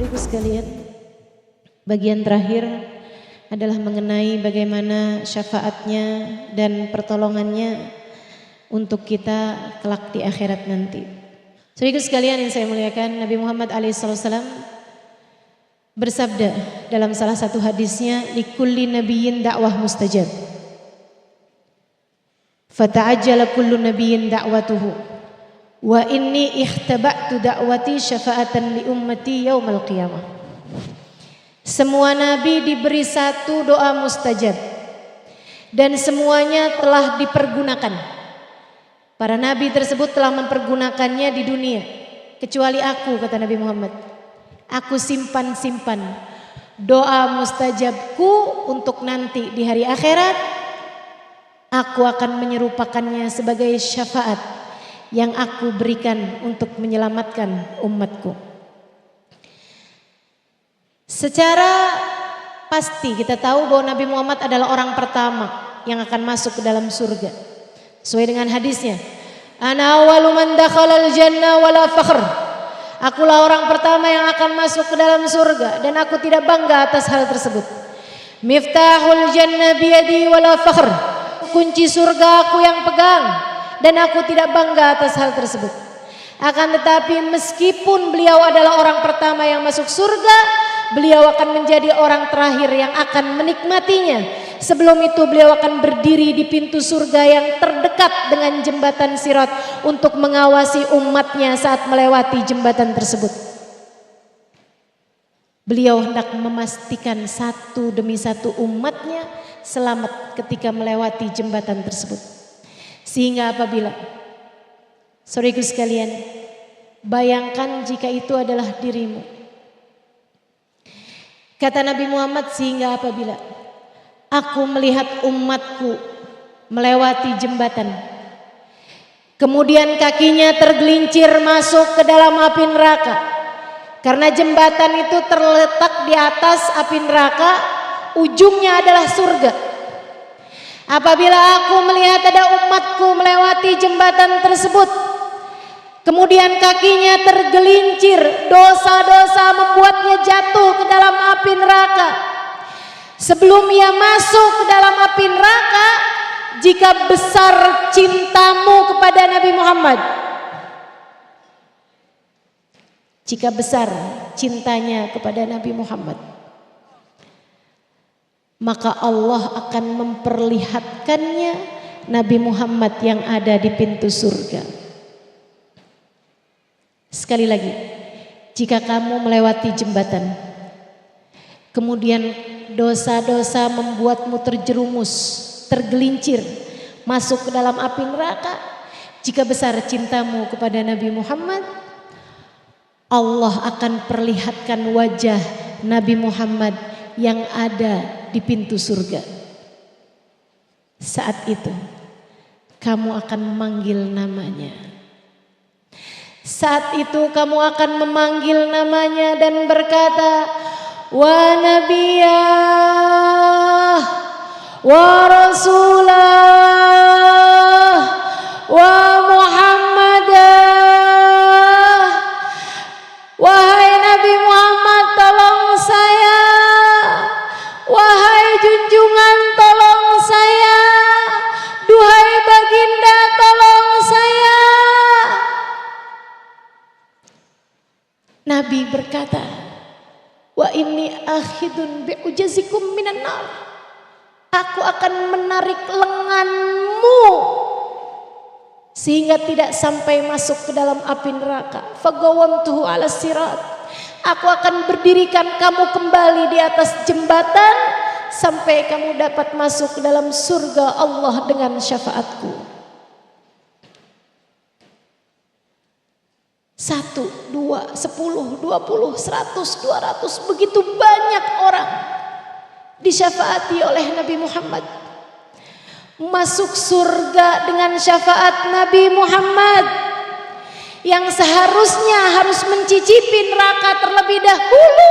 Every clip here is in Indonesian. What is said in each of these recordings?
Saudaraku sekalian, bagian terakhir adalah mengenai bagaimana syafaatnya dan pertolongannya untuk kita kelak di akhirat nanti. Saudaraku sekalian yang saya muliakan, Nabi Muhammad SAW bersabda dalam salah satu hadisnya, likulli nabiyyin da'wah mustajab, fata'ajjala kullu nabiyyin da'watuhu, wa inni ikhtaba'tu da'wati syafa'atan li ummati yaumal qiyamah. Semua nabi diberi satu doa mustajab dan semuanya telah dipergunakan. Para nabi tersebut telah mempergunakannya di dunia, kecuali aku, kata Nabi Muhammad. Aku simpan doa mustajabku untuk nanti di hari akhirat. Aku akan menyerupakannya sebagai syafaat yang aku berikan untuk menyelamatkan umatku. Secara pasti kita tahu bahwa Nabi Muhammad adalah orang pertama yang akan masuk ke dalam surga. Sesuai dengan hadisnya, ana awwalu man dakhalal jannah wala fakhr. Akulah orang pertama yang akan masuk ke dalam surga dan aku tidak bangga atas hal tersebut. Miftahul jannah biyadi wala fakhr. Kunci surga aku yang pegang dan aku tidak bangga atas hal tersebut. Akan tetapi meskipun beliau adalah orang pertama yang masuk surga, beliau akan menjadi orang terakhir yang akan menikmatinya. Sebelum itu beliau akan berdiri di pintu surga yang terdekat dengan jembatan Sirat untuk mengawasi umatnya saat melewati jembatan tersebut. Beliau hendak memastikan satu demi satu umatnya selamat ketika melewati jembatan tersebut. Sehingga apabila, saudaraku sekalian, bayangkan jika itu adalah dirimu. Kata Nabi Muhammad, sehingga apabila aku melihat umatku melewati jembatan, kemudian kakinya tergelincir masuk ke dalam api neraka, karena jembatan itu terletak di atas api neraka, ujungnya adalah surga. Apabila aku melihat ada umatku melewati jembatan tersebut, kemudian kakinya tergelincir, dosa-dosa membuatnya jatuh ke dalam api neraka. Sebelum ia masuk ke dalam api neraka, jika besar cintamu kepada Nabi Muhammad, jika besar cintanya kepada Nabi Muhammad, maka Allah akan memperlihatkannya Nabi Muhammad yang ada di pintu surga. Sekali lagi, jika kamu melewati jembatan, kemudian dosa-dosa membuatmu terjerumus, tergelincir, masuk ke dalam api neraka, jika besar cintamu kepada Nabi Muhammad, Allah akan perlihatkan wajah Nabi Muhammad yang ada di pintu surga. Saat itu kamu akan memanggil namanya. Saat itu kamu akan memanggil namanya dan berkata, wa nabiyah, wa rasulah, wa muhammadah. Wahai Nabi Muhammad, tolong saya. Wahai junjungan, tolong saya. Duhai baginda, tolong saya. Nabi berkata, wa inni akhidun bi'ujazikum minan nar. Aku akan menarik lenganmu sehingga tidak sampai masuk ke dalam api neraka. Fagawamtuhu ala sirat. Aku akan berdirikan kamu kembali di atas jembatan sampai kamu dapat masuk ke dalam surga Allah dengan syafaatku. 1, 2, 10, 20, 100, 200, begitu banyak orang disyafaati oleh Nabi Muhammad. Masuk surga dengan syafaat Nabi Muhammad yang seharusnya harus mencicipi neraka terlebih dahulu.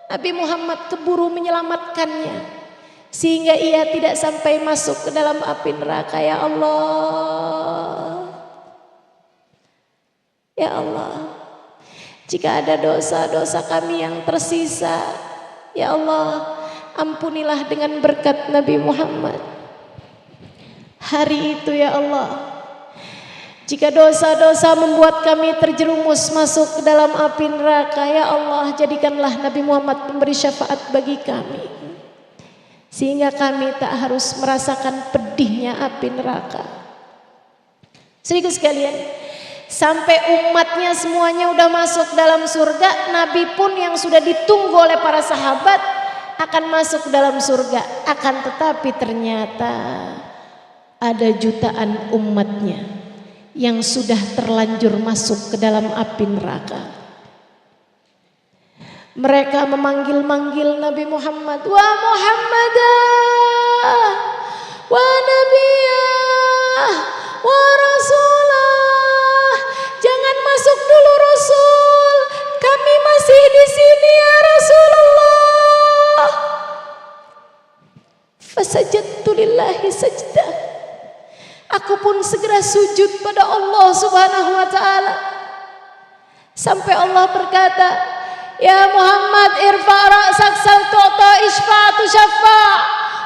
Nabi Muhammad keburu menyelamatkannya sehingga ia tidak sampai masuk ke dalam api neraka. Ya Allah, ya Allah, Jika ada dosa-dosa kami yang tersisa, ya Allah, ampunilah dengan berkat Nabi Muhammad. Hari itu ya Allah, jika dosa-dosa membuat kami terjerumus masuk ke dalam api neraka, ya Allah, jadikanlah Nabi Muhammad memberi syafaat bagi kami, sehingga kami tak harus merasakan pedihnya api neraka. Saudaraku sekalian, sampai umatnya semuanya udah masuk dalam surga, Nabi pun yang sudah ditunggu oleh para sahabat akan masuk dalam surga. Akan tetapi ternyata ada jutaan umatnya yang sudah terlanjur masuk ke dalam api neraka. Mereka memanggil-manggil Nabi Muhammad, "Wa Muhammadah, wa Nabiyah, wa Rasulah. Jangan masuk dulu Rasul, kami masih di sini ya Rasulullah." Fasajadtu lillahi sajdah. Aku pun segera sujud pada Allah Subhanahu wa ta'ala. Sampai Allah berkata, "Ya Muhammad, irfa' ra'sak sal tu'ta isfa'atu syafa'."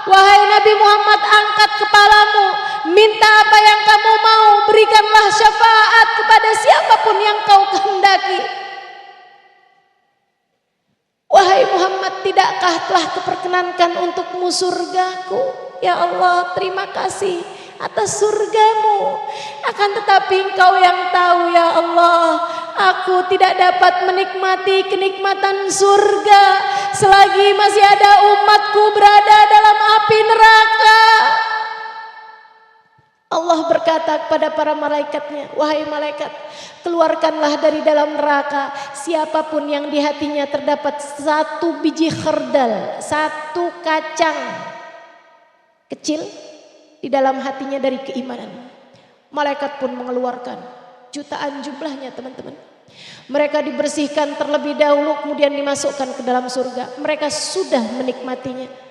Wahai Nabi Muhammad, angkat kepalamu, minta apa yang kamu mau, berikanlah syafaat kepada siapapun yang kau kehendaki. Wahai Muhammad, tidakkah telah kuperkenankan untukmu surgaku? Ya Allah, terima kasih atas surgamu. Akan tetapi Engkau yang tahu ya Allah, aku tidak dapat menikmati kenikmatan surga selagi masih ada umatku berada dalam api neraka. Allah berkata kepada para malaikatnya, "Wahai malaikat, keluarkanlah dari dalam neraka siapapun yang di hatinya terdapat satu biji khardal, satu kacang kecil di dalam hatinya dari keimanan." Malaikat pun mengeluarkan jutaan jumlahnya, teman-teman. Mereka dibersihkan terlebih dahulu, kemudian dimasukkan ke dalam surga. Mereka sudah menikmatinya.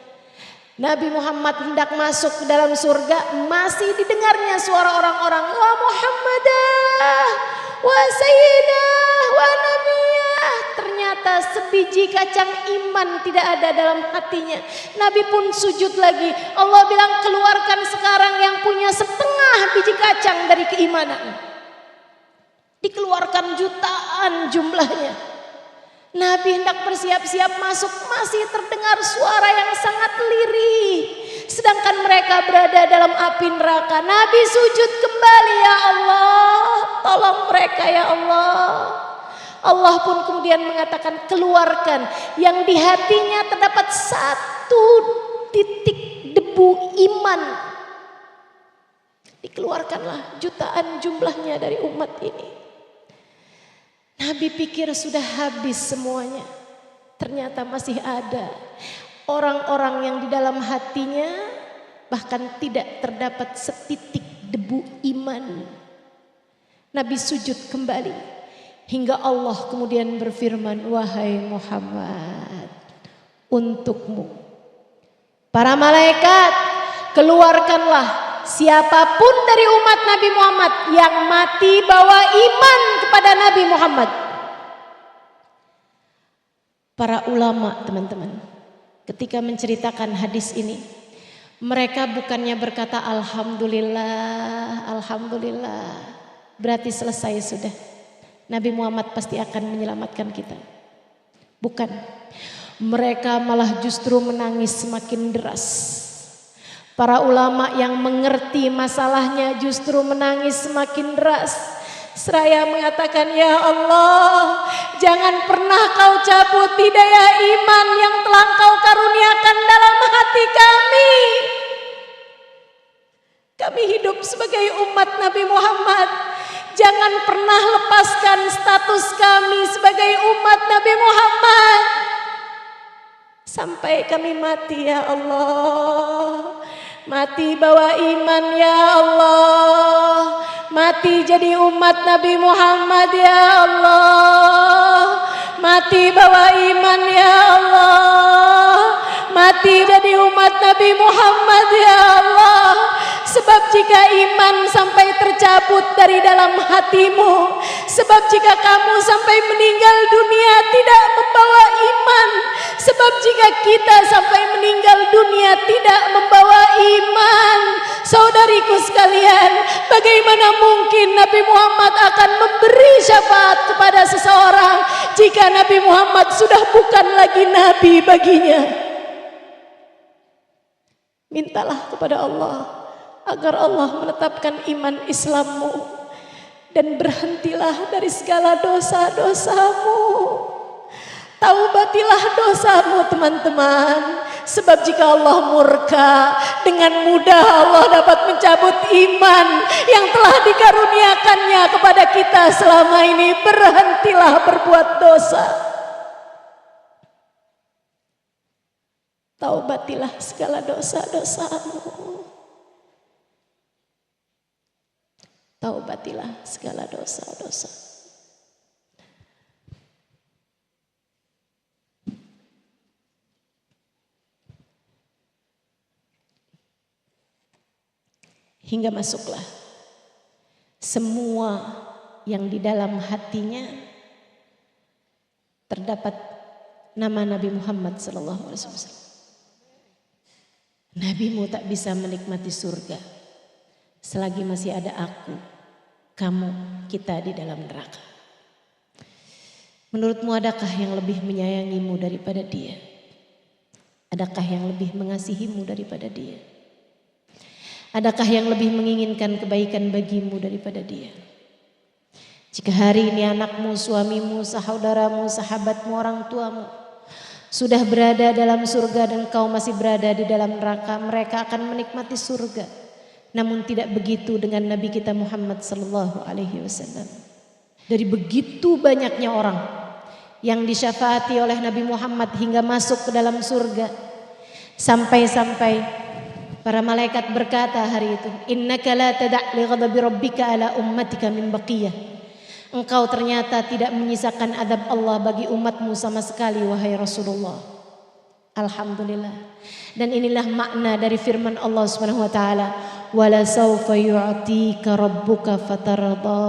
Nabi Muhammad hendak masuk ke dalam surga, masih didengarnya suara orang-orang, "Wa Muhammadah, wa Sayyidah, wa Nabiyah." Ternyata sebiji kacang iman tidak ada dalam hatinya. Nabi pun sujud lagi. Allah bilang, "Keluarkan sekarang yang punya setengah biji kacang dari keimanan." Dikeluarkan jutaan jumlahnya. Nabi hendak bersiap-siap masuk, masih terdengar suara yang sangat lirih. Sedangkan mereka berada dalam api neraka. Nabi sujud kembali, "Ya Allah, tolong mereka ya Allah." Allah pun kemudian mengatakan, "Keluarkan yang di hatinya terdapat satu titik debu iman." Dikeluarkanlah jutaan jumlahnya dari umat ini. Nabi pikir sudah habis semuanya. Ternyata masih ada orang-orang yang di dalam hatinya bahkan tidak terdapat setitik debu iman. Nabi sujud kembali hingga Allah kemudian berfirman, "Wahai Muhammad, untukmu para malaikat, keluarkanlah siapapun dari umat Nabi Muhammad yang mati bawa iman kepada Nabi Muhammad." Para ulama, teman-teman, ketika menceritakan hadis ini, mereka bukannya berkata "Alhamdulillah, Alhamdulillah, berarti selesai sudah, Nabi Muhammad pasti akan menyelamatkan kita." Bukan. Mereka malah justru menangis semakin deras. Para ulama yang mengerti masalahnya justru menangis semakin deras. Seraya mengatakan, "Ya Allah, jangan pernah kau cabut hidayah iman yang telah kau karuniakan dalam hati kami. Kami hidup sebagai umat Nabi Muhammad. Jangan pernah lepaskan status kami sebagai umat Nabi Muhammad sampai kami mati ya Allah. Mati bawa iman ya Allah. Mati jadi umat Nabi Muhammad ya Allah. Mati bawa iman ya Allah. Mati jadi umat Nabi Muhammad ya Allah. Sebab jika iman sampai tercabut dari dalam hatimu, sebab jika kamu sampai meninggal dunia tidak membawa iman, sebab jika kita sampai meninggal dunia tidak membawa iman, saudariku sekalian, bagaimana mungkin Nabi Muhammad akan memberi syafaat kepada seseorang jika Nabi Muhammad sudah bukan lagi nabi baginya? Mintalah kepada Allah agar Allah menetapkan iman Islammu dan berhentilah dari segala dosa-dosamu. Taubatilah dosamu teman-teman, sebab jika Allah murka, dengan mudah Allah dapat mencabut iman yang telah dikaruniakannya kepada kita selama ini. Berhentilah berbuat dosa. Taubatilah segala dosa-dosamu. Taubatilah segala dosa-dosa. Hingga masuklah semua yang di dalam hatinya terdapat nama Nabi Muhammad SAW. Nabimu tak bisa menikmati surga selagi masih ada aku, kamu, kita di dalam neraka. Menurutmu adakah yang lebih menyayangimu daripada dia? Adakah yang lebih mengasihimu daripada dia? Adakah yang lebih menginginkan kebaikan bagimu daripada dia? Jika hari ini anakmu, suamimu, saudaramu, sahabatmu, orang tuamu sudah berada dalam surga dan kau masih berada di dalam neraka, mereka akan menikmati surga. Namun tidak begitu dengan Nabi kita Muhammad sallallahu alaihi wasallam. Dari begitu banyaknya orang yang disyafaati oleh Nabi Muhammad hingga masuk ke dalam surga, sampai-sampai para malaikat berkata hari itu, innaka la tada' li ghadabi rabbika ala ummatika min baqiyah. Engkau ternyata tidak menyisakan adab Allah bagi umatmu sama sekali, wahai Rasulullah. Alhamdulillah. Dan inilah makna dari firman Allah Subhanahu wa taala, wala sawfa yu'tika rabbuka fatarda.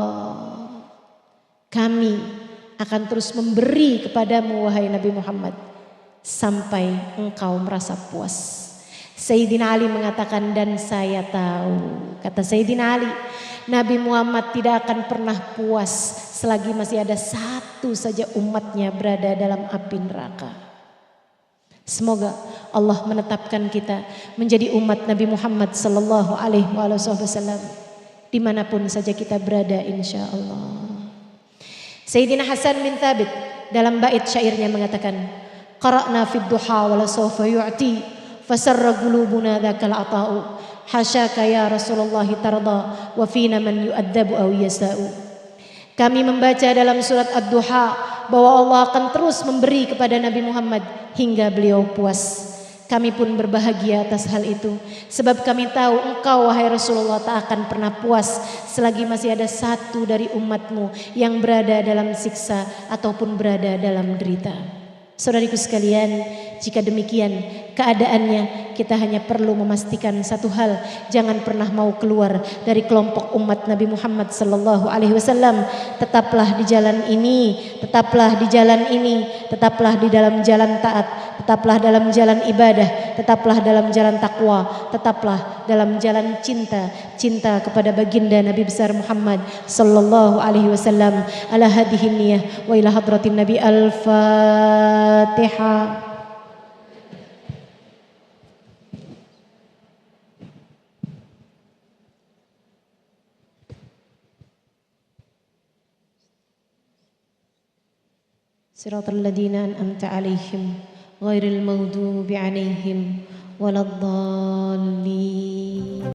Kami akan terus memberi kepadamu wahai Nabi Muhammad sampai engkau merasa puas. Sayyidina Ali mengatakan, dan saya tahu, kata Sayyidina Ali, Nabi Muhammad tidak akan pernah puas selagi masih ada satu saja umatnya berada dalam api neraka. Semoga Allah menetapkan kita menjadi umat Nabi Muhammad sallallahu alaihi wasallam dimanapun saja kita berada, insya Allah. Sayyidina Hasan bin Thabit dalam bait syairnya mengatakan, qara'na fid duha wala sawfa yu'ti fasarra qulubuna dzakal ata'u hasyaka ya Rasulullah tarda wa fina man yu'adzabu aw yasa'u. Kami membaca dalam surat Ad-Duha bahwa Allah akan terus memberi kepada Nabi Muhammad hingga beliau puas. Kami pun berbahagia atas hal itu, sebab kami tahu engkau wahai Rasulullah tak akan pernah puas selagi masih ada satu dari umatmu yang berada dalam siksa ataupun berada dalam derita. Saudariku sekalian, jika demikian keadaannya, kita hanya perlu memastikan satu hal, jangan pernah mau keluar dari kelompok umat Nabi Muhammad sallallahu alaihi wasallam. Tetaplah di jalan ini, tetaplah di jalan ini, tetaplah di dalam jalan taat, tetaplah dalam jalan ibadah, tetaplah dalam jalan takwa, tetaplah dalam jalan cinta, cinta kepada baginda Nabi besar Muhammad sallallahu alaihi wasallam. Ala hadhihi niyah wa ila hadratin Nabi. Al-Fatihah. Siratal ladzina an'amta 'alaihim ghairil maghdubi 'alaihim waladdallin.